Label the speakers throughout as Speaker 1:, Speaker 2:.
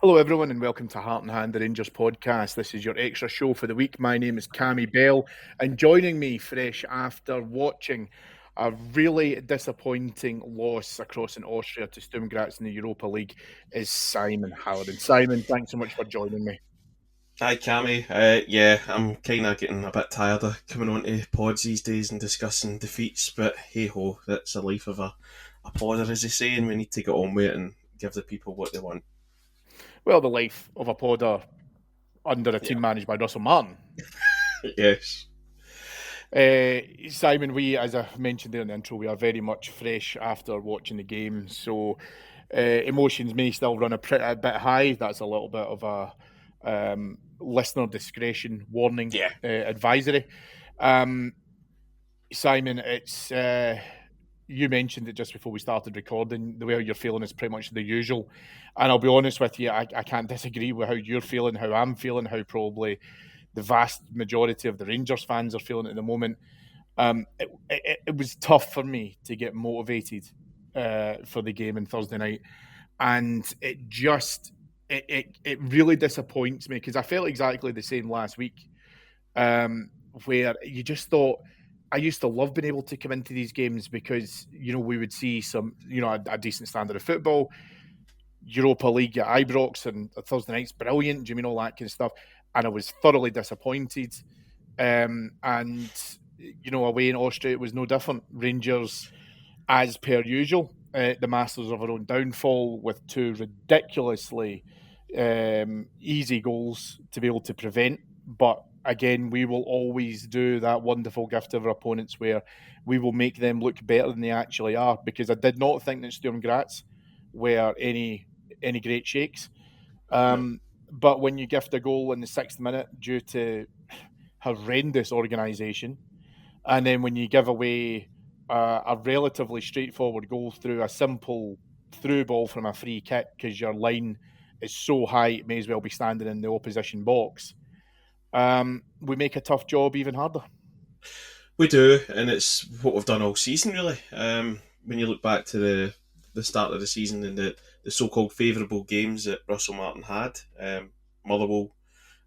Speaker 1: Hello, everyone, and welcome to Heart and Hand, the Rangers podcast. This is your extra show for the week. My name is Cammy Bell, and joining me fresh after watching a really disappointing loss across in Austria to Sturm Graz in the Europa League is Simon Halligan. Simon, thanks so much for joining me.
Speaker 2: Hi, Cammy. I'm kind of getting a bit tired of coming on to pods these days and discussing defeats, but hey ho, that's the life of a podder, as they say, and we need to get on with it and give the people what they want.
Speaker 1: Well, the life of a podder under a
Speaker 2: Yeah.
Speaker 1: team managed by Russell Martin.
Speaker 2: Yes.
Speaker 1: Simon, as I mentioned there in the intro, we are very much fresh after watching the game, so emotions may still run a bit high. That's a little bit of a listener discretion warning
Speaker 2: Yeah.
Speaker 1: advisory. Simon, it's you mentioned it just before we started recording. The way you're feeling is pretty much the usual, and I'll be honest with you, I can't disagree with how you're feeling, how I'm feeling, how probably the vast majority of the Rangers fans are feeling at the moment. It was tough for me to get motivated for the game on Thursday night, and it really disappoints me because I felt exactly the same last week, where you just thought. I used to love being able to come into these games because we would see some a decent standard of football. Europa League at Ibrox and Thursday night's brilliant. Do you mean all that kind of stuff? And I was thoroughly disappointed. And away in Austria, it was no different. Rangers, as per usual, the masters of our own downfall with two ridiculously easy goals to be able to prevent. But again, we will always do that wonderful gift of our opponents where we will make them look better than they actually are. Because I did not think that Sturm Graz were any great shakes.
Speaker 2: No.
Speaker 1: But when you gift a goal in the 6th minute due to horrendous organisation, and then when you give away a relatively straightforward goal through a simple through ball from a free kick because your line is so high it may as well be standing in the opposition box, we make a tough job even harder.
Speaker 2: We do, and it's what we've done all season, really. When you look back to the start of the season and the so-called favourable games that Russell Martin had, Motherwell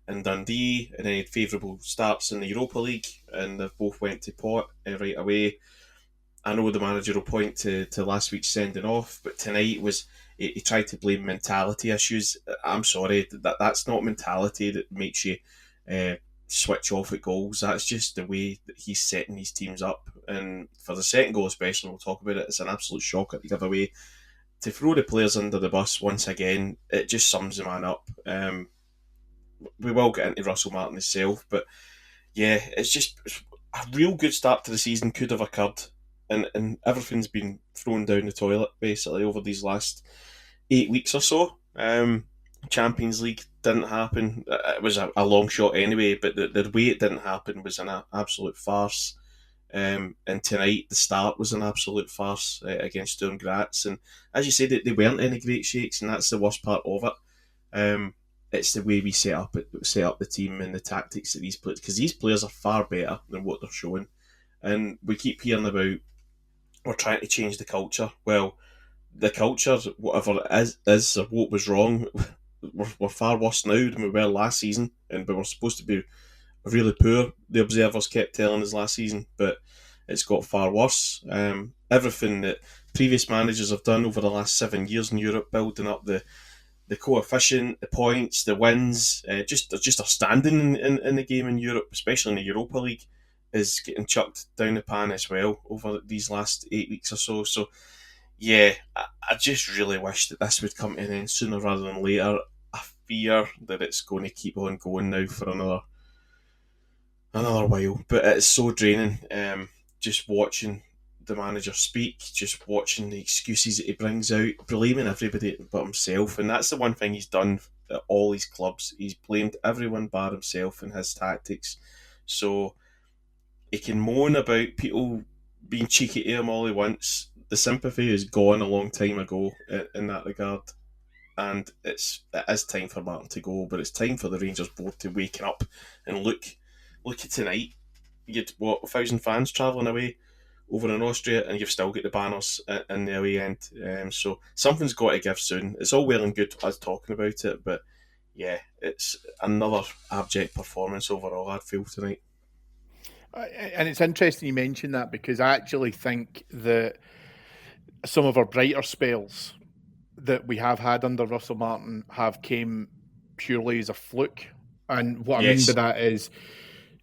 Speaker 2: and Dundee, and then he had favourable starts in the Europa League, and they've both went to pot right away. I know the manager will point to last week's sending off, but tonight he tried to blame mentality issues. I'm sorry, that's not mentality that makes you uh, switch off at goals. That's just the way that he's setting these teams up. And for the second goal, especially, we'll talk about it. It's an absolute shocker to give away. To throw the players under the bus once again, it just sums the man up. We will get into Russell Martin himself, but yeah, it's just a real good start to the season could have occurred, and everything's been thrown down the toilet basically over these last 8 weeks or so. Champions League didn't happen. It was a long shot anyway, but the way it didn't happen was an absolute farce. And tonight, the start was an absolute farce against Sturm Graz. And as you said, they weren't any great shakes, and that's the worst part of it. It's the way we set up the team and the tactics that these players, because these players are far better than what they're showing. And we keep hearing about we're trying to change the culture. Well, the culture, whatever it is or what was wrong, we're far worse now than we were last season, and we were supposed to be really poor. The observers kept telling us last season, but it's got far worse. Everything that previous managers have done over the last 7 years in Europe, building up the coefficient, the points, the wins, just our standing in the game in Europe, especially in the Europa League, is getting chucked down the pan as well over these last 8 weeks or so. So yeah, I just really wish that this would come to an end sooner rather than later. I fear that it's going to keep on going now for another while, but it's so draining. Just watching the manager speak, just watching the excuses that he brings out, blaming everybody but himself, and that's the one thing he's done at all his clubs. He's blamed everyone but himself and his tactics. So he can moan about people being cheeky to him all he wants. The sympathy is gone a long time ago in that regard, and it is time for Martin to go. But it's time for the Rangers board to wake up and look at tonight. You had 1,000 fans travelling away. over in Austria, and you've still got the banners in the away end. So something's got to give soon. It's all well and good us talking about it, but yeah, it's another abject performance overall, I'd feel, tonight.
Speaker 1: And it's interesting you mention that, because I actually think that some of our brighter spells that we have had under Russell Martin have came purely as a fluke. And what I mean by that is,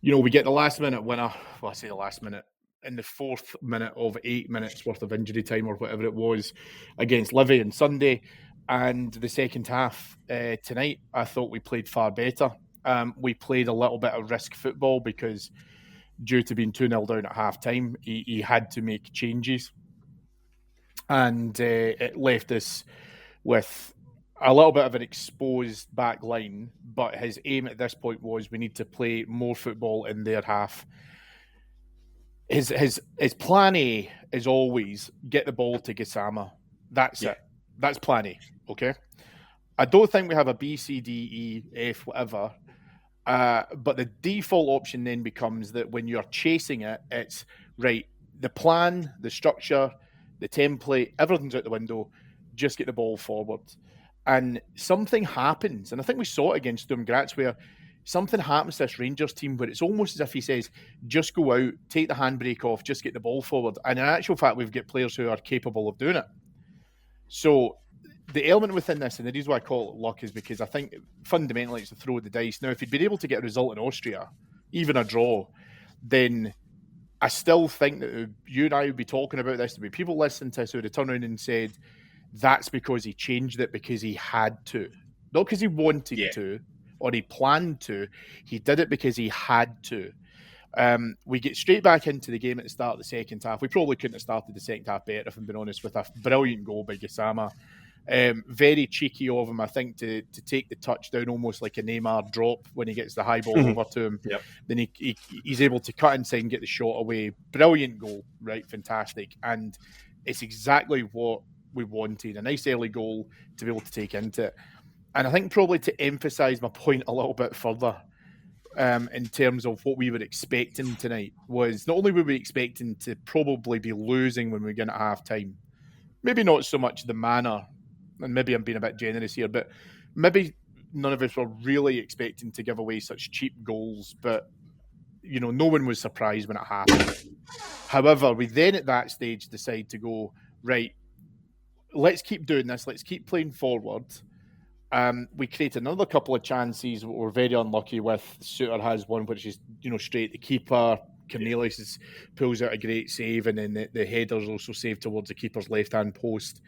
Speaker 1: we get the last minute winner. Well, I say the last minute, in the 4th minute of 8 minutes worth of injury time or whatever it was against Livy on Sunday. And the second half tonight, I thought we played far better. We played a little bit of risk football because due to being 2-0 down at half time, he had to make changes. And it left us with a little bit of an exposed back line, but his aim at this point was we need to play more football in their half. His plan A is always get the ball to Gassama. That's it. That's plan A, okay? I don't think we have a B, C, D, E, F, whatever, but the default option then becomes that when you're chasing it, it's, right, the plan, the structure, the template, everything's out the window, just get the ball forward. And something happens, and I think we saw it against Sturm Graz, where something happens to this Rangers team where it's almost as if he says, just go out, take the handbrake off, just get the ball forward. And in actual fact, we've got players who are capable of doing it. So the element within this, and the reason why I call it luck, is because I think fundamentally it's a throw of the dice. Now, if he'd been able to get a result in Austria, even a draw, then I still think that you and I would be talking about this. There'd be people listening to us who would have turned around and said, that's because he changed it because he had to. Not because he wanted to or he planned to. He did it because he had to. We get straight back into the game at the start of the second half. We probably couldn't have started the second half better, if I'm being honest, with a brilliant goal by Gassama. Very cheeky of him, I think, to take the touchdown almost like a Neymar drop when he gets the high ball over to him.
Speaker 2: Yep.
Speaker 1: Then he's able to cut inside and get the shot away. Brilliant goal, right? Fantastic. And it's exactly what we wanted. A nice early goal to be able to take into it. And I think probably to emphasise my point a little bit further, in terms of what we were expecting tonight, was not only were we expecting to probably be losing when we get at half time, maybe not so much the manner, and maybe I'm being a bit generous here, but maybe none of us were really expecting to give away such cheap goals, but no one was surprised when it happened. However, we then at that stage decide to go, right, let's keep doing this, let's keep playing forward. We create another couple of chances. We're very unlucky with. Suter has one which is straight at the keeper. Cornelius pulls out a great save, and then the header's also saved towards the keeper's left-hand post.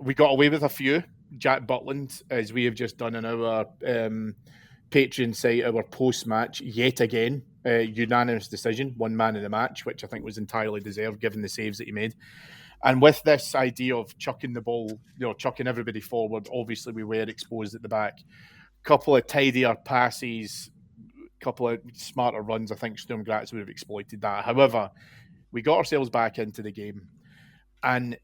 Speaker 1: We got away with a few. Jack Butland, as we have just done in our Patreon site, our post-match, yet again, unanimous decision, one man in the match, which I think was entirely deserved given the saves that he made. And with this idea of chucking the ball, chucking everybody forward, obviously we were exposed at the back. Couple of tidier passes, couple of smarter runs. I think Sturm Graz would have exploited that. However, we got ourselves back into the game. And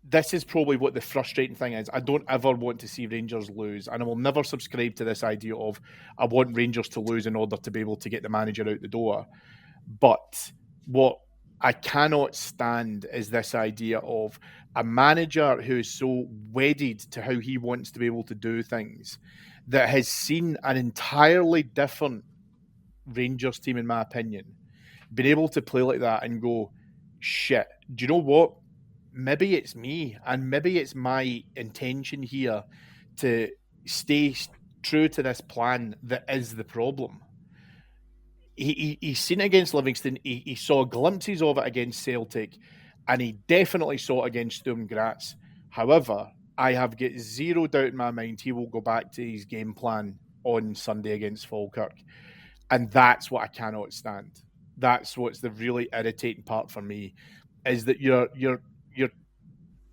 Speaker 1: this is probably what the frustrating thing is. I don't ever want to see Rangers lose. And I will never subscribe to this idea of I want Rangers to lose in order to be able to get the manager out the door. But what I cannot stand is this idea of a manager who is so wedded to how he wants to be able to do things that has seen an entirely different Rangers team, in my opinion, been able to play like that and go, shit, do you know what? Maybe it's me, and maybe it's my intention here to stay true to this plan that is the problem. He's seen it against Livingston. He saw glimpses of it against Celtic, and he definitely saw it against Sturm Graz. However, I have got zero doubt in my mind he will go back to his game plan on Sunday against Falkirk. And that's what I cannot stand. That's what's the really irritating part for me, is that you're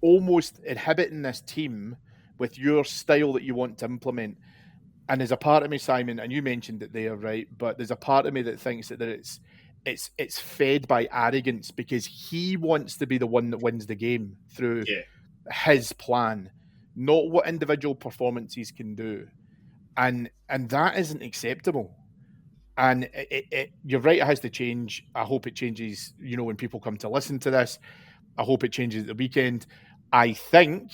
Speaker 1: almost inhibiting this team with your style that you want to implement. And there's a part of me, Simon, and you mentioned it there, right? But there's a part of me that thinks that it's fed by arrogance because he wants to be the one that wins the game through his plan, not what individual performances can do. And that isn't acceptable. And you're right, it has to change. I hope it changes, when people come to listen to this. I hope it changes at the weekend. I think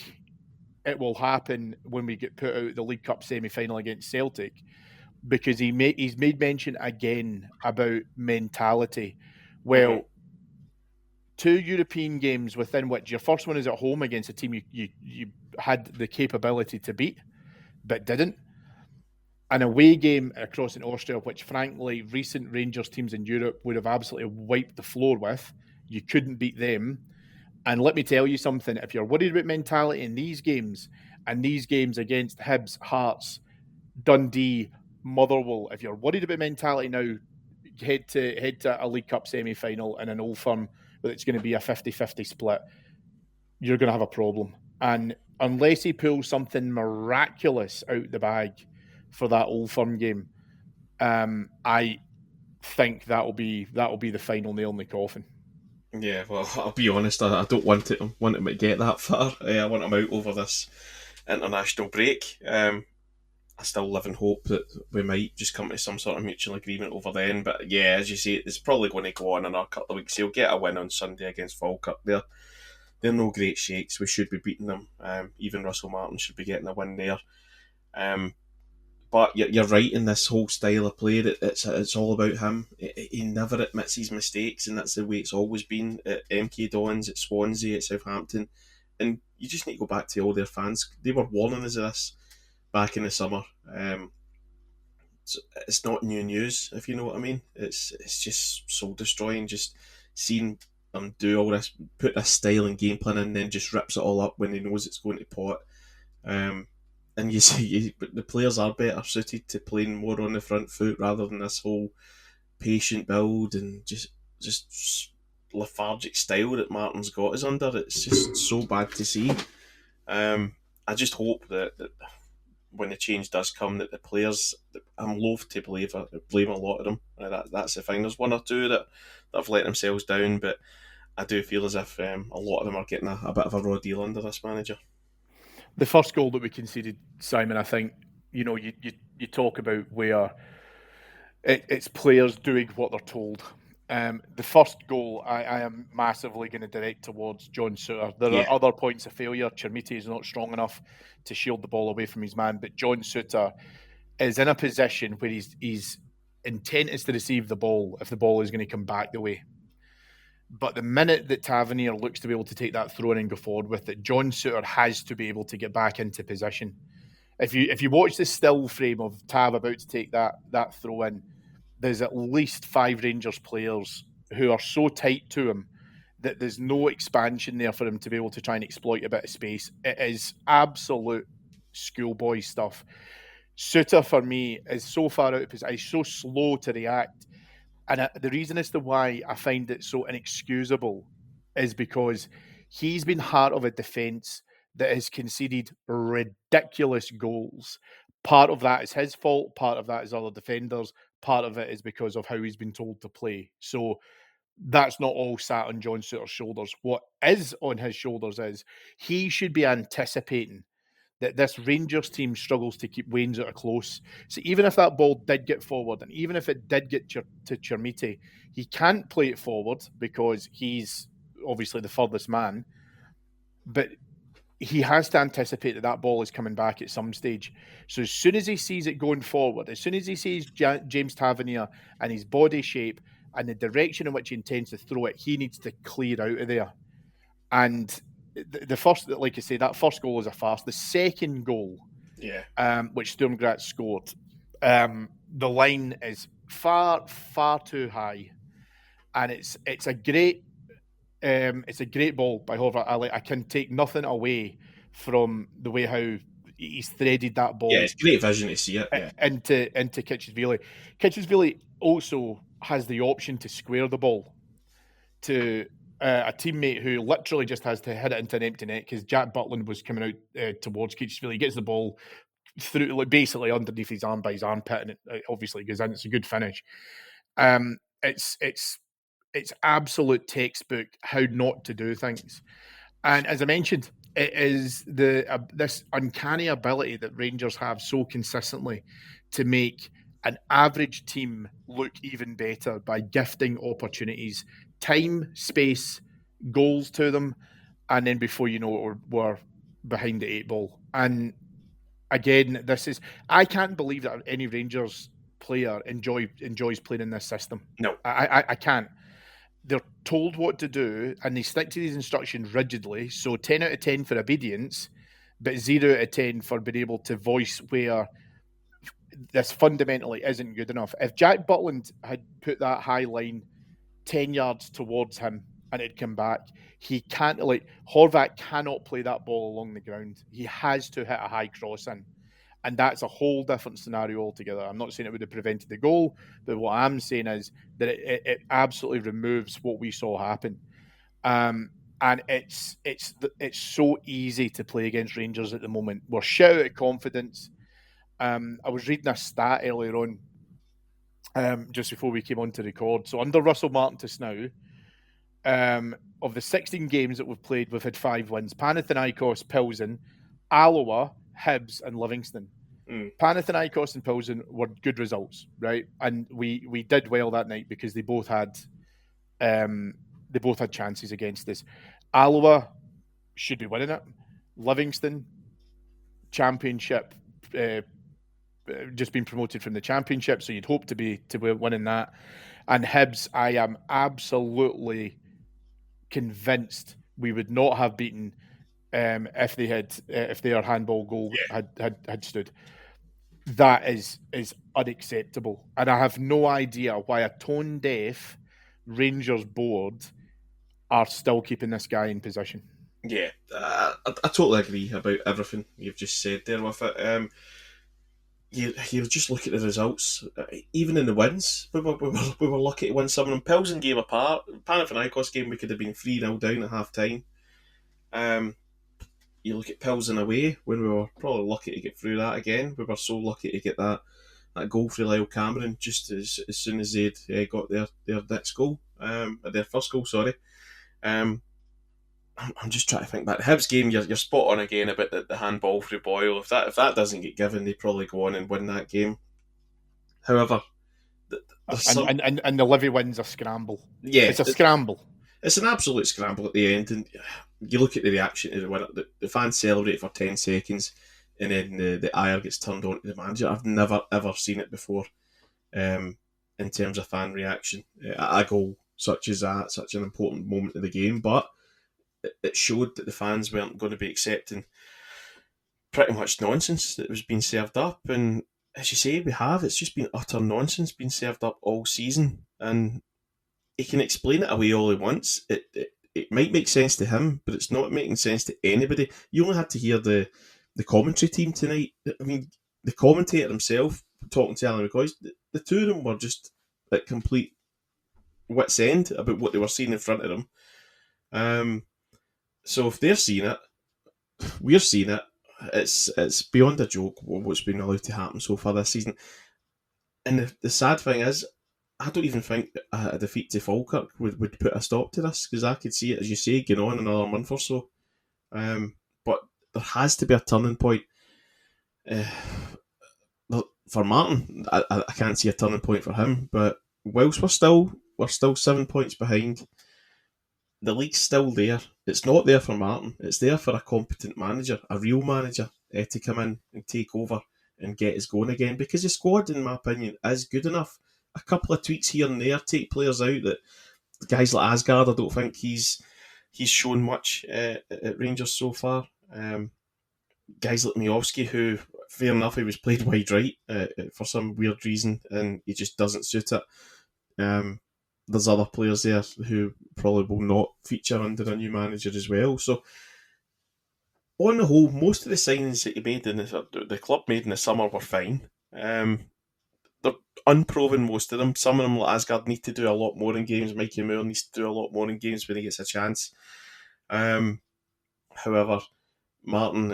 Speaker 1: it will happen when we get put out the League Cup semi-final against Celtic, because he's made mention again about mentality. Well, 2 European games within which your first one is at home against a team you had the capability to beat, but didn't. An away game across in Austria, which frankly recent Rangers teams in Europe would have absolutely wiped the floor with. You couldn't beat them. And let me tell you something, if you're worried about mentality in these games, and these games against Hibs, Hearts, Dundee, Motherwell, if you're worried about mentality now, head to a League Cup semi-final in an Old Firm where it's going to be a 50-50 split. You're going to have a problem. And unless he pulls something miraculous out the bag for that Old Firm game, I think that'll be the final nail in the coffin.
Speaker 2: Yeah, well, I'll be honest. I don't want him to get that far. I want him out over this international break. I still live in hope that we might just come to some sort of mutual agreement over then. But yeah, as you say, it's probably going to go on another couple of weeks. He'll get a win on Sunday against Falkirk. They're no great shakes. We should be beating them. Even Russell Martin should be getting a win there. But you're right in this whole style of play that it's all about him. He never admits his mistakes, and that's the way it's always been at MK Dons, at Swansea, at Southampton. And you just need to go back to all their fans. They were warning us of this back in the summer. So it's not new news, if you know what I mean. It's just soul destroying. Just seeing him do all this, put this style and game plan in, and then just rips it all up when he knows it's going to pot. And you see, the players are better suited to playing more on the front foot rather than this whole patient build and just lethargic style that Martin's got us under. It's just so bad to see. I just hope that when the change does come, that the players, I'm loath to blame a lot of them. That's the thing. There's one or two that have let themselves down, but I do feel as if a lot of them are getting a bit of a raw deal under this manager.
Speaker 1: The first goal that we conceded, Simon, I think, you talk about where it's players doing what they're told. The first goal, I am massively going to direct towards John Souttar. There are other points of failure. Chermiti is not strong enough to shield the ball away from his man, but John Souttar is in a position where his intent is to receive the ball if the ball is going to come back the way. But the minute that Tavernier looks to be able to take that throw in and go forward with it, John Souttar has to be able to get back into position. If you watch the still frame of Tav about to take that throw in, there's at least 5 Rangers players who are so tight to him that there's no expansion there for him to be able to try and exploit a bit of space. It is absolute schoolboy stuff. Souttar, for me, is so far out of position. He's so slow to react. And the reason as to why I find it so inexcusable is because he's been part of a defence that has conceded ridiculous goals. Part of that is his fault, part of that is other defenders, part of it is because of how he's been told to play. So that's not all sat on John Souttar's shoulders. What is on his shoulders is he should be anticipating that this Rangers team struggles to keep Waynes out of close. So even if that ball did get forward, and even if it did get to Chermiti, he can't play it forward because he's obviously the furthest man. But he has to anticipate that ball is coming back at some stage. So as soon as he sees it going forward, as soon as he sees James Tavernier and his body shape and the direction in which he intends to throw it, he needs to clear out of there. And the first, like I say, that first goal is a farce. The second goal, which Sturm Graz scored, the line is far too high, and it's a great ball by Horvath. I can take nothing away from the way how he's threaded that ball.
Speaker 2: Yeah, it's great vision to see it.
Speaker 1: Into Kitchensvili. Kitchensvili also has the option to square the ball to a teammate who literally just has to hit it into an empty net because Jack Butland was coming out towards Kitchensvili. He gets the ball through, like, basically underneath his arm by his armpit, and it obviously goes in. It's a good finish. It's absolute textbook how not to do things. And as I mentioned, it is this uncanny ability that Rangers have so consistently to make an average team look even better by gifting opportunities, time, space, goals to them, and then before you know it, we're behind the 8 ball. And again, I can't believe that any Rangers player enjoys playing in this system.
Speaker 2: No.
Speaker 1: I can't. They're told what to do and they stick to these instructions rigidly. So 10 out of 10 for obedience, but 0 out of 10 for being able to voice where this fundamentally isn't good enough. If Jack Butland had put that high line 10 yards towards him and it'd come back, he can't, Horvat cannot play that ball along the ground. He has to hit a high cross in. And that's a whole different scenario altogether. I'm not saying it would have prevented the goal, but what I'm saying is that it absolutely removes what we saw happen. And it's so easy to play against Rangers at the moment. We're shit out of confidence. I was reading a stat earlier on, just before we came on to record. So under Russell Martin to now, of the 16 games that we've played, we've had 5 wins. Panathinaikos, Pilsen, Alloa, Hibs, and Livingston. Panathinaikos and Pilsen were good results, right? And we did well that night because they both had chances against us. Alloa should be winning it. Livingston, Championship, just been promoted from the Championship, so you'd hope to be winning that. And Hibs, I am absolutely convinced we would not have beaten if their handball goal had stood. That is unacceptable, and I have no idea why a tone deaf Rangers board are still keeping this guy in position.
Speaker 2: Yeah, I totally agree about everything you've just said there with it. You just look at the results, even in the wins, we were lucky to win some of them. Pilsen game apart, Panathinaikos game we could have been 3-0 down at half time. You look at Pilsen away when we were probably lucky to get through that again. We were so lucky to get that goal for Lyle Cameron just as soon as they'd got their next goal, their first goal. Sorry. I'm just trying to think back. The Hibs game, you're spot on again about the handball for Boyle. If that doesn't get given, they probably go on and win that game. However,
Speaker 1: and the Livy wins a scramble.
Speaker 2: Yeah,
Speaker 1: it's a scramble.
Speaker 2: It's an absolute scramble at the end, and you look at the reaction to the winner. The fans celebrate for 10 seconds, and then the ire gets turned on to the manager. I've never ever seen it before, in terms of fan reaction. A goal such as that, such an important moment of the game, but it showed that the fans weren't going to be accepting pretty much nonsense that was being served up. And as you say, we have. It's just been utter nonsense being served up all season. And he can explain it away all he wants. It might make sense to him, but it's not making sense to anybody. You only had to hear the commentary team tonight. I mean, the commentator himself talking to Alan McCoy, the two of them were just at complete wit's end about what they were seeing in front of them. So if they're seeing it, we're seeing it. It's beyond a joke what's been allowed to happen so far this season. And the sad thing is, I don't even think a defeat to Falkirk would put a stop to this, because I could see it, as you say, going on another month or so. But there has to be a turning point. For Martin, I can't see a turning point for him. But whilst we're still 7 points behind, the league's still there. It's not there for Martin. It's there for a competent manager, a real manager, to come in and take over and get us going again. Because the squad, in my opinion, is good enough. A couple of tweaks here and there take players out. That guys like Asgard, I don't think he's shown much at Rangers so far. Guys like Miowski, who, fair enough, he was played wide right for some weird reason, and he just doesn't suit it. There's other players there who probably will not feature under a new manager as well. So, on the whole, most of the signings that he made the club made in the summer were fine. They're unproven, most of them. Some of them, like Asgard, need to do a lot more in games. Mikey Moore needs to do a lot more in games when he gets a chance. However, Martin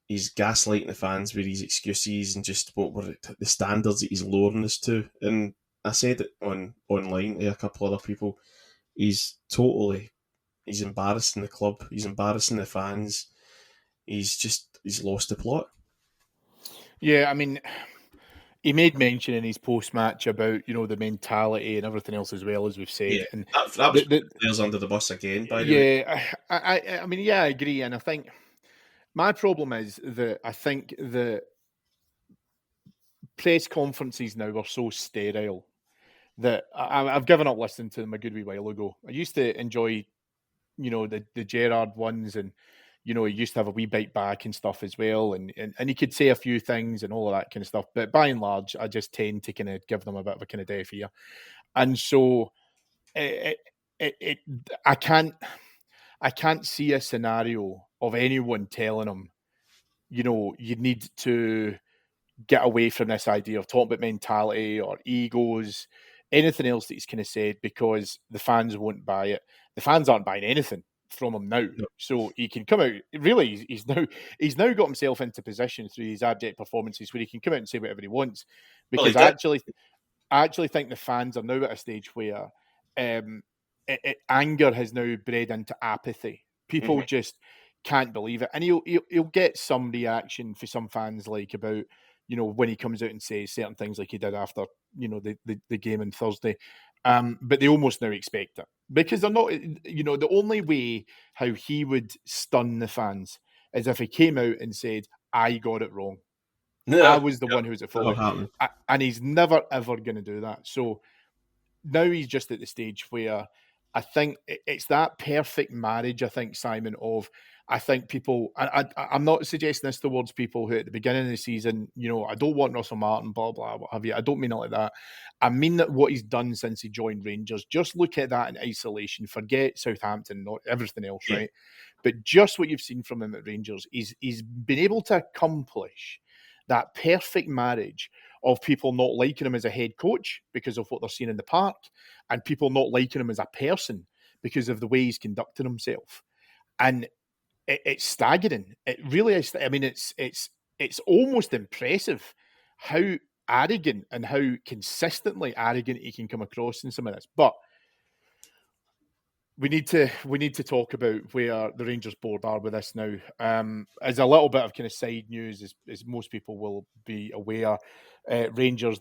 Speaker 2: he's gaslighting the fans with his excuses and just what were the standards that he's lowering us to. And I said it online to a couple other people. He's embarrassing the club. He's embarrassing the fans. He's lost the plot.
Speaker 1: Yeah, I mean, he made mention in his post-match about, the mentality and everything else as well, as we've said.
Speaker 2: Yeah,
Speaker 1: And
Speaker 2: that was
Speaker 1: the
Speaker 2: players under the bus again, by the way.
Speaker 1: yeah, I mean, yeah, I agree. And I think my problem is that I think the press conferences now are so sterile that I've given up listening to them a good wee while ago. I used to enjoy, the Gerard ones, and he used to have a wee bite back and stuff as well, and he could say a few things and all of that kind of stuff. But by and large, I just tend to kind of give them a bit of a kind of deaf ear, and so it, it I can't see a scenario of anyone telling him, you need to get away from this idea of talking about mentality or egos, anything else that he's kind of said, because the fans won't buy it. The fans aren't buying anything from him now,
Speaker 2: No.
Speaker 1: so he can come out. Really, he's now got himself into position through these abject performances where he can come out and say whatever he wants.
Speaker 2: Well, he
Speaker 1: Because
Speaker 2: did.
Speaker 1: I actually think the fans are now at a stage where anger has now bred into apathy. People
Speaker 2: Mhm.
Speaker 1: just can't believe it, and he'll get some reaction for some fans, like about when he comes out and says certain things, like he did after the game on Thursday. But they almost now expect it, because they're not. The only way how he would stun the fans is if he came out and said, "I got it wrong. I
Speaker 2: Yeah,
Speaker 1: was the one who was at
Speaker 2: never
Speaker 1: fault,"
Speaker 2: happened.
Speaker 1: and he's never ever going to do that. So now he's just at the stage where I think it's that perfect marriage. I think, Simon, of I think people. I'm not suggesting this towards people who at the beginning of the season, I don't want Russell Martin, blah blah, what have you. I don't mean it like that. I mean that what he's done since he joined Rangers. Just look at that in isolation. Forget Southampton, not everything else,
Speaker 2: Yeah.
Speaker 1: right? But just what you've seen from him at Rangers, he's been able to accomplish that perfect marriage of people not liking him as a head coach because of what they're seeing in the park, and people not liking him as a person because of the way he's conducting himself. And it's staggering. It really is. I mean, it's almost impressive how arrogant and how consistently arrogant he can come across in some of this. But we need to talk about where the Rangers board are with this now. As a little bit of kind of side news, as most people will be aware, Rangers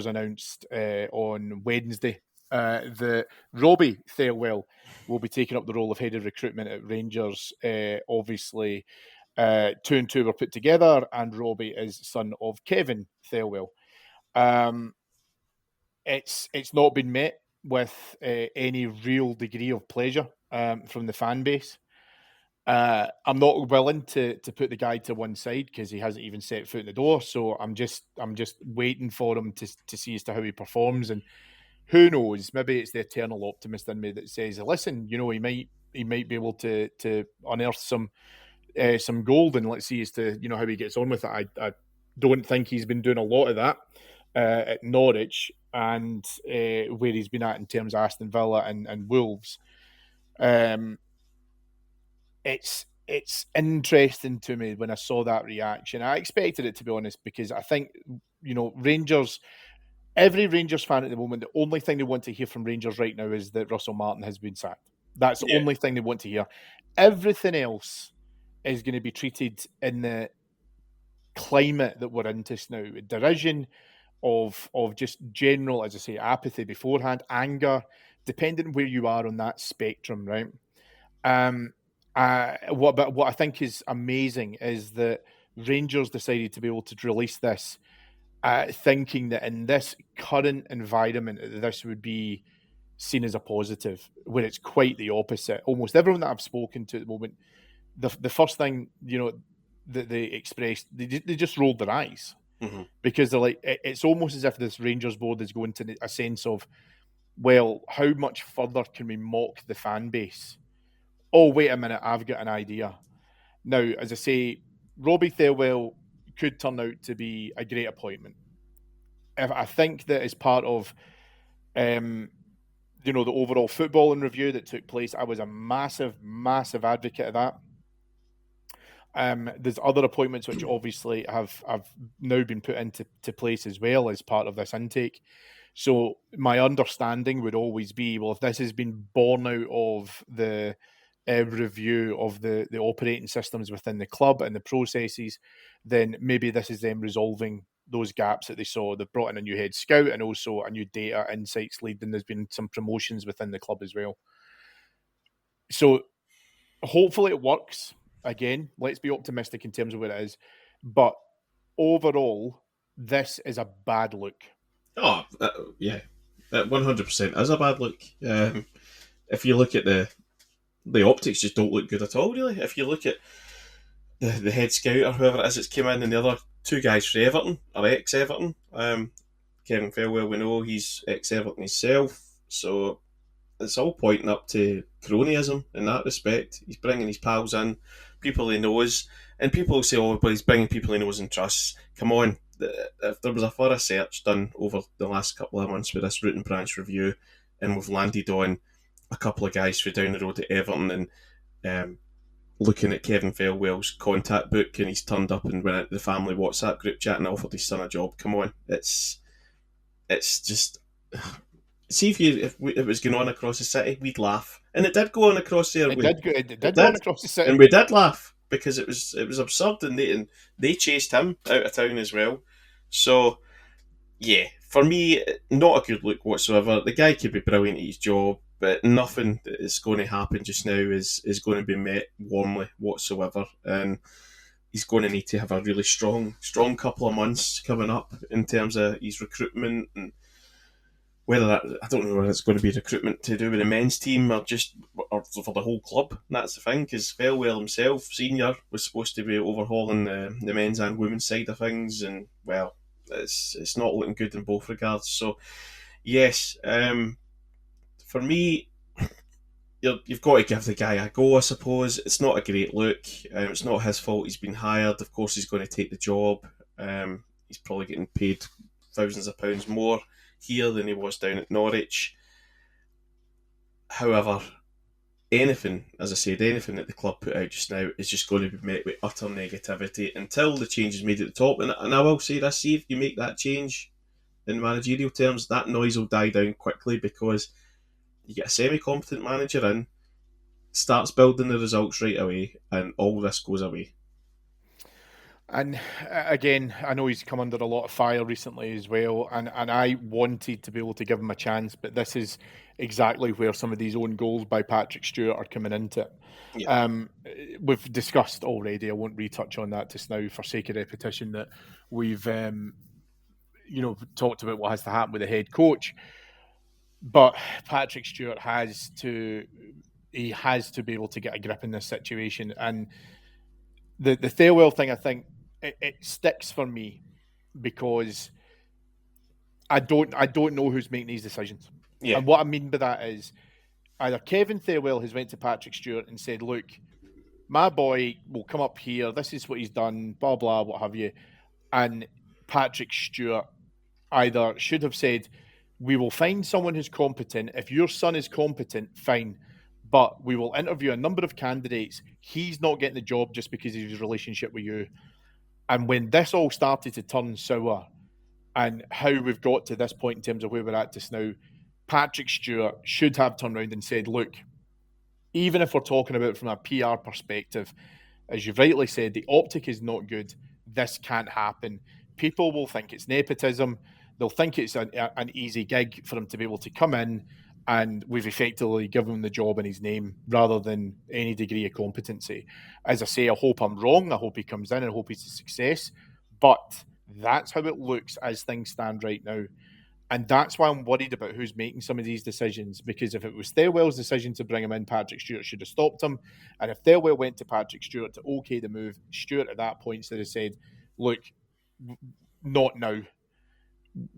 Speaker 1: announced on Wednesday that Robbie Thelwell will be taking up the role of head of recruitment at Rangers. Obviously, two and two were put together, and Robbie is son of Kevin Thelwell. Um, it's not been met with any real degree of pleasure from the fan base. I'm not willing to put the guy to one side because he hasn't even set foot in the door. So I'm just waiting for him to see as to how he performs. And who knows? Maybe it's the eternal optimist in me that says, "Listen, he might be able to unearth some gold, and let's see as to how he gets on with it." I don't think he's been doing a lot of that at Norwich, and where he's been at in terms of Aston Villa and Wolves. Um, it's interesting to me when I saw that reaction. I expected it, to be honest, because I think Rangers. Every Rangers fan at the moment, the only thing they want to hear from Rangers right now is that Russell Martin has been sacked. That's the
Speaker 2: Yeah.
Speaker 1: only thing they want to hear. Everything else is going to be treated in the climate that we're into now: derision, of just general, as I say, apathy beforehand, anger, depending where you are on that spectrum, right? Um, what I think is amazing is that Rangers decided to be able to release this, thinking that in this current environment, this would be seen as a positive, where it's quite the opposite. Almost everyone that I've spoken to at the moment, the first thing that they expressed, they just rolled their eyes,
Speaker 2: Hmm.
Speaker 1: because they're like, it's almost as if this Rangers board is going to a sense of, well, how much further can we mock the fan base? Oh, wait a minute, I've got an idea. Now, as I say, Robbie Thelwell could turn out to be a great appointment. I think that as part of um, the overall footballing review that took place, I was a massive, massive advocate of that. There's other appointments which obviously have now been put into place as well as part of this intake. So my understanding would always be, well, if this has been born out of the review of the operating systems within the club and the processes, then maybe this is them resolving those gaps that they saw. They've brought in a new head scout and also a new data insights lead, and there's been some promotions within the club as well. So hopefully it works. Again, let's be optimistic in terms of what it is. But overall, this is a bad look.
Speaker 2: Oh, yeah. 100% is a bad look. If you look at the optics, just don't look good at all, really. If you look at the head scout or whoever it is that's came in, and the other two guys for Everton are ex-Everton. Kevin Fairwell, we know he's ex-Everton himself, so it's all pointing up to cronyism in that respect. He's bringing his pals in, people he knows, and people will say, oh, but he's bringing people he knows and trusts. Come on, if there was a thorough search done over the last couple of months with this root and branch review, and we've landed on a couple of guys for down the road at Everton, and looking at Kevin Fairwell's contact book, and he's turned up and went into the family WhatsApp group chat and offered his son a job. Come on, it's just. See if it was going on across the city, we'd laugh, and it did go on across there.
Speaker 1: It did go on across the city,
Speaker 2: and we did laugh because it was absurd, and they chased him out of town as well. So yeah, for me, not a good look whatsoever. The guy could be brilliant at his job, but nothing that is going to happen just now is going to be met warmly whatsoever, and he's going to need to have a really strong couple of months coming up in terms of his recruitment, and whether that, I don't know whether it's going to be recruitment to do with the men's team or for the whole club. And that's the thing, because Fairwell himself, senior, was supposed to be overhauling the men's and women's side of things, and well, it's not looking good in both regards. So yes, for me, you've got to give the guy a go, I suppose. It's not a great look. It's not his fault he's been hired. Of course he's going to take the job. He's probably getting paid thousands of pounds more here than he was down at Norwich. However, anything that the club put out just now is just going to be met with utter negativity until the change is made at the top. And I will say this, see if you make that change in managerial terms, that noise will die down quickly, because you get a semi-competent manager in, starts building the results right away, and all this goes away.
Speaker 1: And again, I know he's come under a lot of fire recently as well, and I wanted to be able to give him a chance, but this is exactly where some of these own goals by Patrick Stewart are coming into it. Yeah. We've discussed already, I won't retouch on that just now for sake of repetition, that we've talked about what has to happen with the head coach. But Patrick Stewart has to be able to get a grip in this situation. And the Fairwell thing, I think, it sticks for me because I don't know who's making these decisions. Yeah. And what I mean by that is either Kevin Fairwell has went to Patrick Stewart and said, look, my boy will come up here, this is what he's done, blah, blah, what have you. And Patrick Stewart either should have said, we will find someone who's competent. If your son is competent, fine. But we will interview a number of candidates. He's not getting the job just because of his relationship with you. And when this all started to turn sour and how we've got to this point in terms of where we're at just now, Patrick Stewart should have turned around and said, look, even if we're talking about it from a PR perspective, as you've rightly said, the optic is not good. This can't happen. People will think it's nepotism. They'll think it's an easy gig for him to be able to come in, and we've effectively given him the job in his name rather than any degree of competency. As I say, I hope I'm wrong. I hope he comes in and I hope he's a success. But that's how it looks as things stand right now. And that's why I'm worried about who's making some of these decisions, because if it was Thirlwell's decision to bring him in, Patrick Stewart should have stopped him. And if Thirlwell went to Patrick Stewart to okay the move, Stewart at that point should have said, look, not now.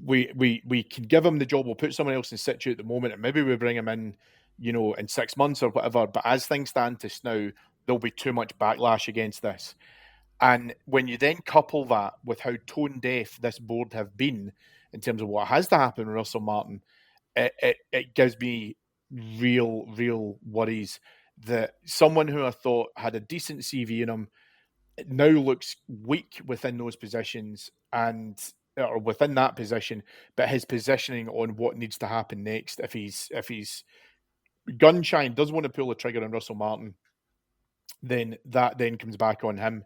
Speaker 1: We can give him the job. We'll put someone else in situ at the moment, and maybe we bring him in, in 6 months or whatever. But as things stand just now, there'll be too much backlash against this. And when you then couple that with how tone deaf this board have been in terms of what has to happen with Russell Martin, it gives me real worries that someone who I thought had a decent CV in him now looks weak within those positions or within that position, but his positioning on what needs to happen next, if he's gun shy and does want to pull the trigger on Russell Martin, then that then comes back on him.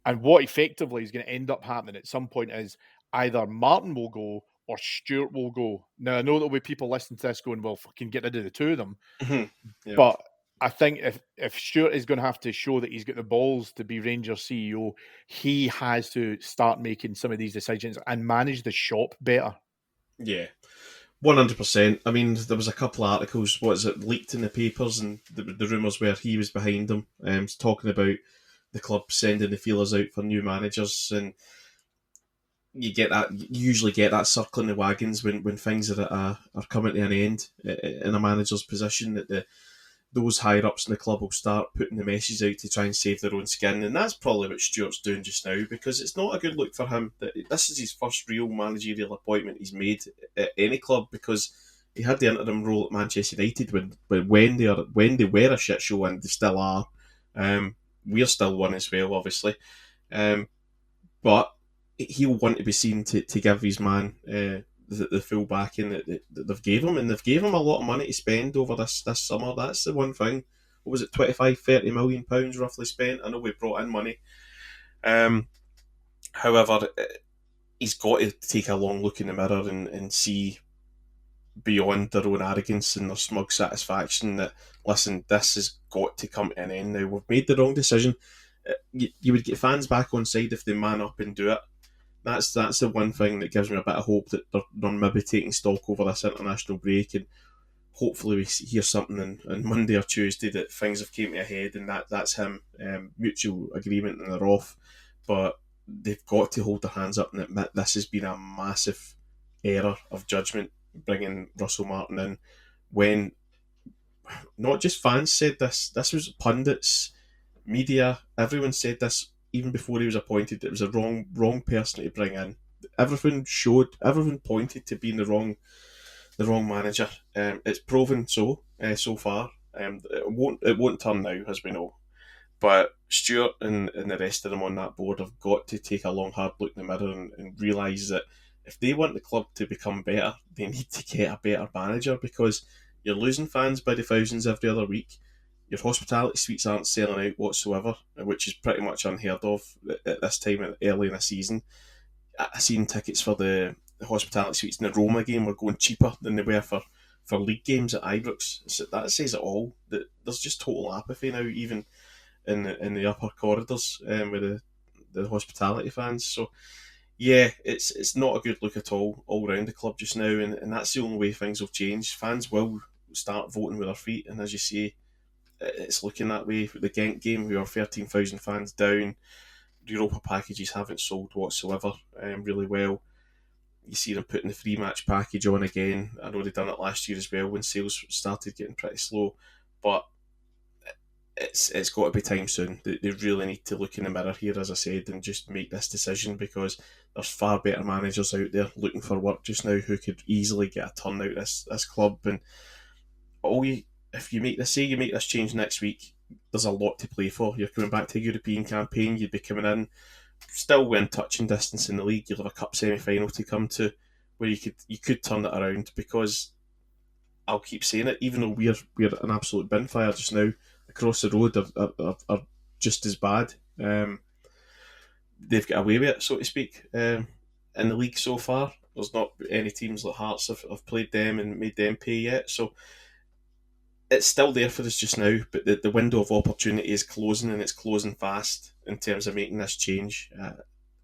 Speaker 1: And what effectively is going to end up happening at some point is either Martin will go or Stuart will go. Now, I know there'll be people listening to this going, well, fucking get rid of the two of them.
Speaker 2: Yeah.
Speaker 1: But I think if Stuart is going to have to show that he's got the balls to be Rangers CEO, he has to start making some of these decisions and manage the shop better.
Speaker 2: Yeah. 100%. I mean, there was a couple of articles, leaked in the papers, and the rumours where he was behind them, talking about the club sending the feelers out for new managers, and you usually get that circling the wagons when things are coming to an end in a manager's position, that those higher ups in the club will start putting the messages out to try and save their own skin, and that's probably what Stuart's doing just now, because it's not a good look for him. This is his first real managerial appointment he's made at any club, because he had the interim role at Manchester United when they were a shit show, and they still are. We're still one as well, obviously, but he'll want to be seen to give his man the full backing that they've gave him, and they've gave him a lot of money to spend over this summer. That's the one thing. What was it, 25-30 million pounds roughly spent? I know we brought in money. However, he's got to take a long look in the mirror and see beyond their own arrogance and their smug satisfaction that, listen, this has got to come to an end now. We've made the wrong decision. You would get fans back on side if they man up and do it. That's the one thing that gives me a bit of hope, that they're maybe taking stock over this international break, and hopefully we hear something on Monday or Tuesday that things have came to a head, and that's him, mutual agreement, and they're off. But they've got to hold their hands up and admit this has been a massive error of judgment, bringing Russell Martin in, when not just fans said this was pundits, media, everyone said this even before he was appointed. It was a wrong person to bring in. Everything pointed to being the wrong manager. It's proven so far. It won't turn now, as we know. But Stuart and the rest of them on that board have got to take a long, hard look in the mirror and realise that if they want the club to become better, they need to get a better manager, because you're losing fans by the thousands every other week. Your hospitality suites aren't selling out whatsoever, which is pretty much unheard of at this time early in the season. I seen tickets for the hospitality suites in the Roma game were going cheaper than they were for league games at Ibrox. So that says it all. That there's just total apathy now, even in the upper corridors, with the hospitality fans. So yeah, it's not a good look at all around the club just now, and that's the only way things will change. Fans will start voting with their feet, and as you say, it's looking that way. For the Genk game, we are 13,000 fans down. The Europa packages haven't sold whatsoever really well. You see them putting the free match package on again. I know they've done it last year as well when sales started getting pretty slow, but it's got to be time soon. They really need to look in the mirror here, as I said, and just make this decision, because there's far better managers out there looking for work just now who could easily get a turn out of this club. And if you make this change next week, there's a lot to play for. You're coming back to a European campaign. You'd be coming in still within touching distance in the league. You'll have a cup semi-final to come to, where you could turn it around, because I'll keep saying it, even though we're an absolute bin fire just now, across the road are just as bad. They've got away with it, so to speak, in the league so far. There's not any teams like Hearts have played them and made them pay yet, so it's still there for us just now, but the window of opportunity is closing, and it's closing fast in terms of making this change.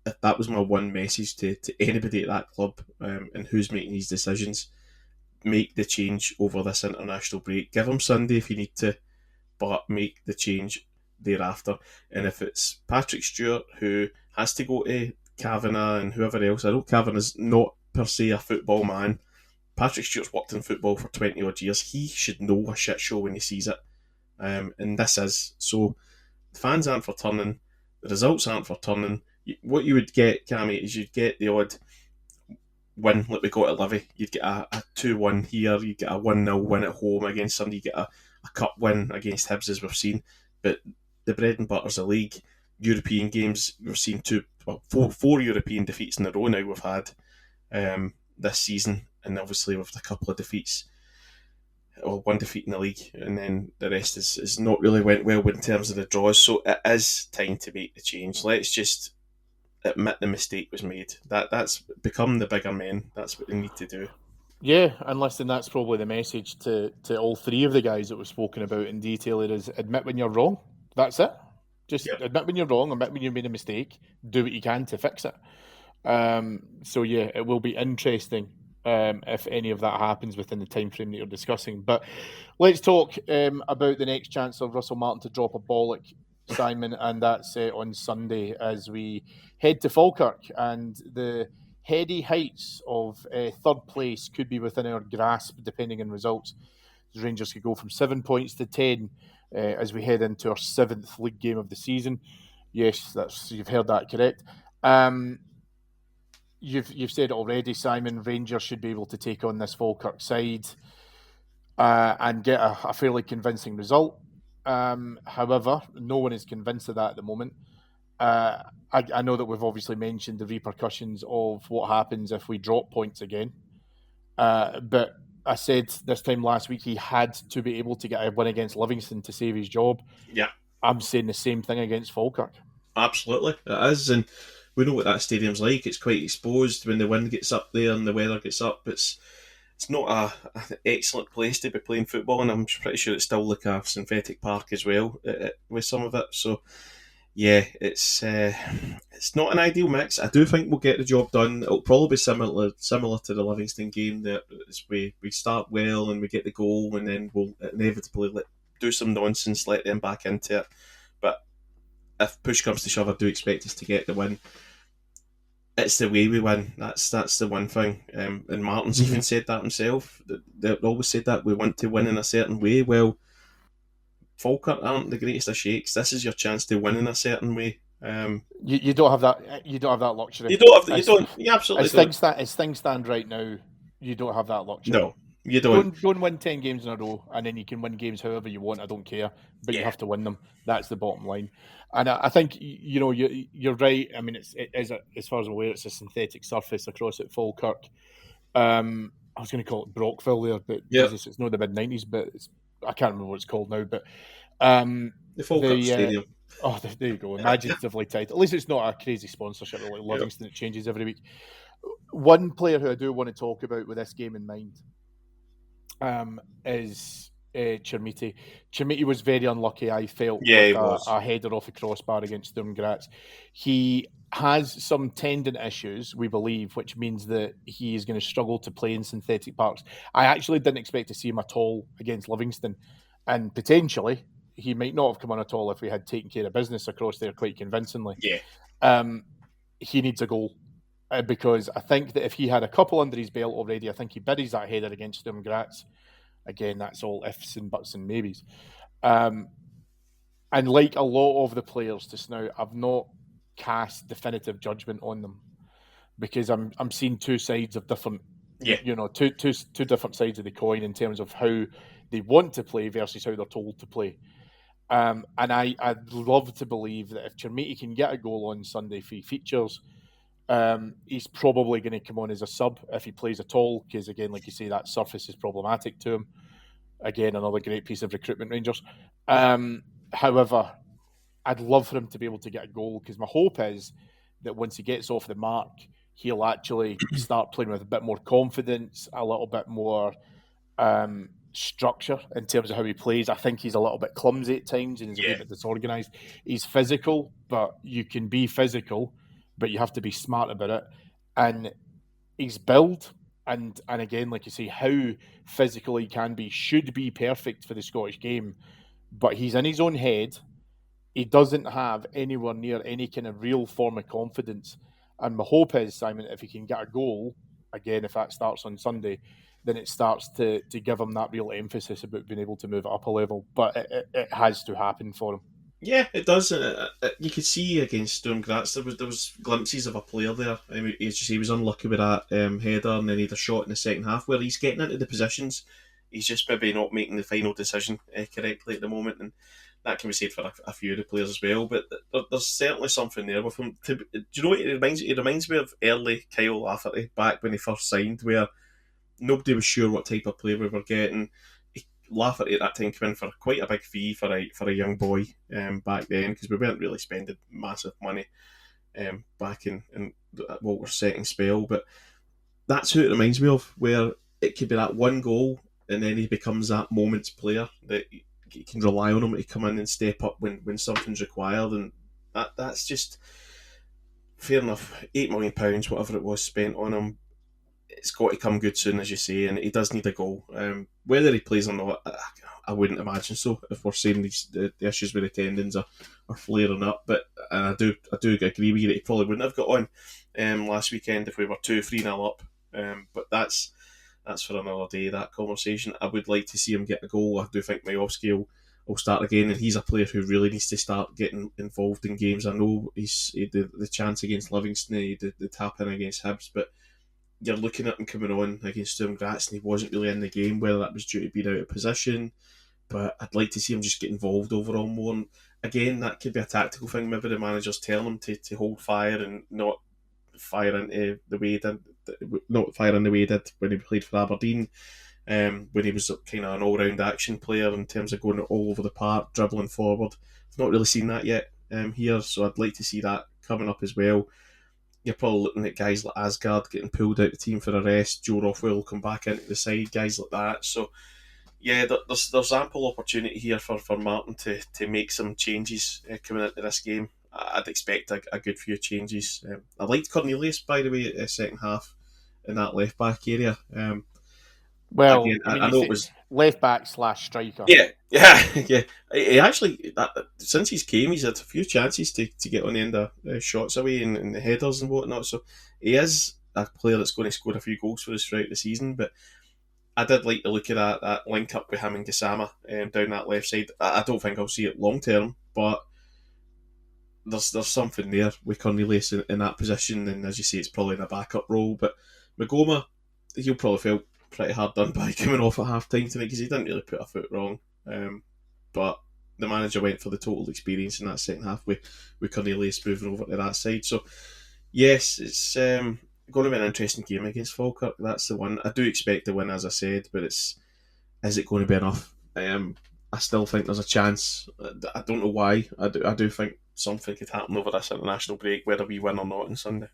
Speaker 2: That was my one message to anybody at that club, and who's making these decisions. Make the change over this international break. Give them Sunday if you need to, but make the change thereafter. And if it's Patrick Stewart who has to go to Kavanagh and whoever else, I know Kavanagh's not per se a football man. Patrick Stewart's worked in football for 20 odd years. He should know a shit show when he sees it. And this is. So the fans aren't for turning. The results aren't for turning. What you would get, Cammy, is you'd get the odd win like we got at Livy. You'd get a 2-1 here. You'd get a 1-0 win at home against somebody. You get a cup win against Hibs, as we've seen. But the bread and butter's the league. European games, we've seen four European defeats in a row now we've had this season, and obviously with a couple of defeats, or one defeat in the league, and then the rest is not really went well in terms of the draws. So it is time to make the change. Let's just admit the mistake was made. That's become the bigger men. That's what they need to do.
Speaker 1: Yeah, and listen, that's probably the message to all three of the guys that we've spoken about in detail. It is admit when you're wrong. That's it. Just
Speaker 2: Yep.
Speaker 1: admit when you're wrong, admit when you made a mistake, do what you can to fix it. So yeah, it will be interesting if any of that happens within the time frame that you're discussing. But let's talk about the next chance of Russell Martin to drop a bollock, Simon, and that's on Sunday as we head to Falkirk, and the heady heights of third place could be within our grasp depending on results. The Rangers could go from 7 points to 10 as we head into our seventh league game of the season. Yes, you've heard that correct. You've said it already, Simon. Rangers should be able to take on this Falkirk side and get a fairly convincing result. However, no one is convinced of that at the moment. I know that we've obviously mentioned the repercussions of what happens if we drop points again. But I said this time last week he had to be able to get a win against Livingston to save his job.
Speaker 2: Yeah.
Speaker 1: I'm saying the same thing against Falkirk.
Speaker 2: Absolutely, it is, and we know what that stadium's like. It's quite exposed when the wind gets up there and the weather gets up. It's not an excellent place to be playing football, and I'm pretty sure it's still like a synthetic park as well with some of it. So yeah, it's not an ideal mix. I do think we'll get the job done. It'll probably be similar to the Livingston game. That we start well and we get the goal, and then we'll inevitably do some nonsense, let them back into it. But if push comes to shove, I do expect us to get the win. It's the way we win. That's the one thing. And Martin's even said that himself. They always said that we want to win in a certain way. Well, Falkirk aren't the greatest of shakes. This is your chance to win in a certain way.
Speaker 1: You don't have that. You don't have that luxury.
Speaker 2: You don't have. You don't. You absolutely don't.
Speaker 1: As things stand right now, you don't have that luxury.
Speaker 2: No, you don't.
Speaker 1: Go and win 10 games in a row, and then you can win games however you want. I don't care, but you have to win them. That's the bottom line. And I think you're right. I mean, it is as far as I'm aware, it's a synthetic surface across at Falkirk. I was going to call it Brockville there, but Jesus, it's not the mid-90s, but I can't remember what it's called now. But
Speaker 2: the Falkirk Stadium.
Speaker 1: Oh, there you go. Imaginatively tight. At least it's not a crazy sponsorship like Livingston that changes every week. One player who I do want to talk about with this game in mind is Chermiti. Chermiti was very unlucky, I felt, with a header off the crossbar against Sturm Graz. He has some tendon issues, we believe, which means that he is going to struggle to play in synthetic parks. I actually didn't expect to see him at all against Livingston, and potentially he might not have come on at all if we had taken care of business across there quite convincingly. He needs a goal. Because I think that if he had a couple under his belt already, I think he buries that header against Sturm Graz. Again, that's all ifs and buts and maybes. And like a lot of the players just now, I've not cast definitive judgment on them because I'm seeing two sides of different, two different sides of the coin in terms of how they want to play versus how they're told to play. And I'd love to believe that if Chermiti can get a goal on Sunday for features, he's probably going to come on as a sub if he plays at all, because again, like you say, that surface is problematic to him. Again, another great piece of recruitment, Rangers. However, I'd love for him to be able to get a goal, because my hope is that once he gets off the mark, he'll actually start playing with a bit more confidence, a little bit more structure in terms of how he plays. I think he's a little bit clumsy at times and he's a bit disorganised. He's physical, but you can be physical, but you have to be smart about it. And his build, and again, like you say, how physical he can be, should be perfect for the Scottish game. But he's in his own head. He doesn't have anywhere near any kind of real form of confidence. And my hope is, Simon, if he can get a goal, again, if that starts on Sunday, then it starts to give him that real emphasis about being able to move up a level. But it has to happen for him.
Speaker 2: Yeah, it does. You could see against Sturm Graz there was glimpses of a player there. I mean, as you say, he was unlucky with that header, and then he had a shot in the second half where he's getting into the positions. He's just maybe not making the final decision correctly at the moment, and that can be said for a few of the players as well. But there's certainly something there with him. Do you know what it reminds? It reminds me of early Kyle Lafferty back when he first signed, where nobody was sure what type of player we were getting. Lafferty at that time came in for quite a big fee for a young boy back then, because we weren't really spending massive money. back in Walter's second spell. But that's who it reminds me of, where it could be that one goal and then he becomes that moment's player that you can rely on him to come in and step up when something's required. And that's just fair enough. £8 million, whatever it was, spent on him. It's got to come good soon, as you say, and he does need a goal. Whether he plays or not, I wouldn't imagine so. If we're saying the issues with attendance are flaring up, but I do agree with you that he probably wouldn't have got on last weekend if we were 2-3-0 up. But that's for another day, that conversation. I would like to see him get a goal. I do think Majowski will start again, and he's a player who really needs to start getting involved in games. I know he the chance against Livingston, the tap in against Hibs, but you're looking at him coming on against Sturm Graz and he wasn't really in the game, whether that was due to being out of position. But I'd like to see him just get involved overall more. And again, that could be a tactical thing. Maybe the manager's telling him to hold fire and not fire into the way he did, not fire in the way he did when he played for Aberdeen, when he was kind of an all-round action player in terms of going all over the park, dribbling forward. I've not really seen that yet here, so I'd like to see that coming up as well. You're probably looking at guys like Asgard getting pulled out of the team for a rest. Joe Rothwell will come back into the side, guys like that. So, yeah, there's ample opportunity here for Martin to make some changes coming into this game. I'd expect a good few changes. I liked Cornelius, by the way, second half in that left back area.
Speaker 1: Well,
Speaker 2: again, I know it was
Speaker 1: left back / striker.
Speaker 2: Yeah. He actually, since he's came, he's had a few chances to get on the end of shots away and the headers and whatnot. So he is a player that's going to score a few goals for us throughout the season. But I did like to look at that link up with him and Gassama down that left side. I don't think I'll see it long term, but there's something there with Cornelius in that position. And as you say, it's probably in a backup role. But Magoma, he'll probably feel pretty hard done by coming off at half time tonight because he didn't really put a foot wrong. But the manager went for the total experience in that second half with Cornelius moving over to that side. So, yes, it's going to be an interesting game against Falkirk. That's the one. I do expect to win, as I said, but is it going to be enough? I still think there's a chance. I don't know why. I do think something could happen over this international break, whether we win or not on Sunday.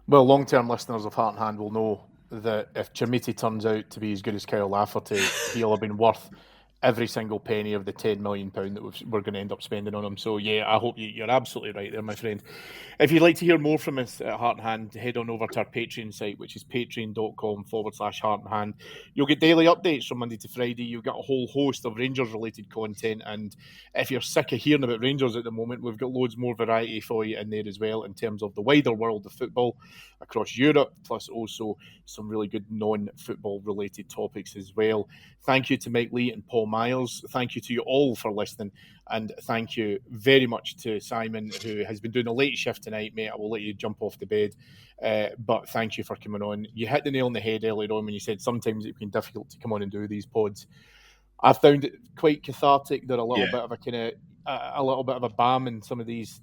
Speaker 1: Well, long-term listeners of Heart and Hand will know that if Chermiti turns out to be as good as Kyle Lafferty, he'll have been worth every single penny of the £10 million that we're going to end up spending on him. So, yeah, I hope you're absolutely right there, my friend. If you'd like to hear more from us at Heart and Hand, head on over to our Patreon site, which is patreon.com/Heart and Hand. You'll get daily updates from Monday to Friday. You've got a whole host of Rangers-related content. And if you're sick of hearing about Rangers at the moment, we've got loads more variety for you in there as well in terms of the wider world of football across Europe, plus also some really good non-football related topics as well. Thank you to Mike Lee and Paul Myers. Thank you to you all for listening. And thank you very much to Simon, who has been doing a late shift tonight, mate. I will let you jump off the bed. But thank you for coming on. You hit the nail on the head earlier on when you said sometimes it's been difficult to come on and do these pods. I found it quite cathartic. They're a little bit of a little bit of a balm in some of these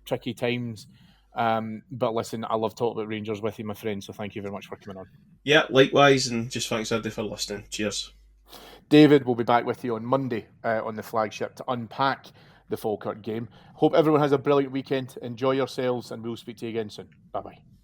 Speaker 1: tricky times. But listen, I love talking about Rangers with you, my friend. So thank you very much for coming on.
Speaker 2: Yeah, likewise, and just thanks Andy for listening. Cheers.
Speaker 1: David will be back with you on Monday on the flagship to unpack the Falkirk game. Hope everyone has a brilliant weekend. Enjoy yourselves, and we'll speak to you again soon. Bye-bye.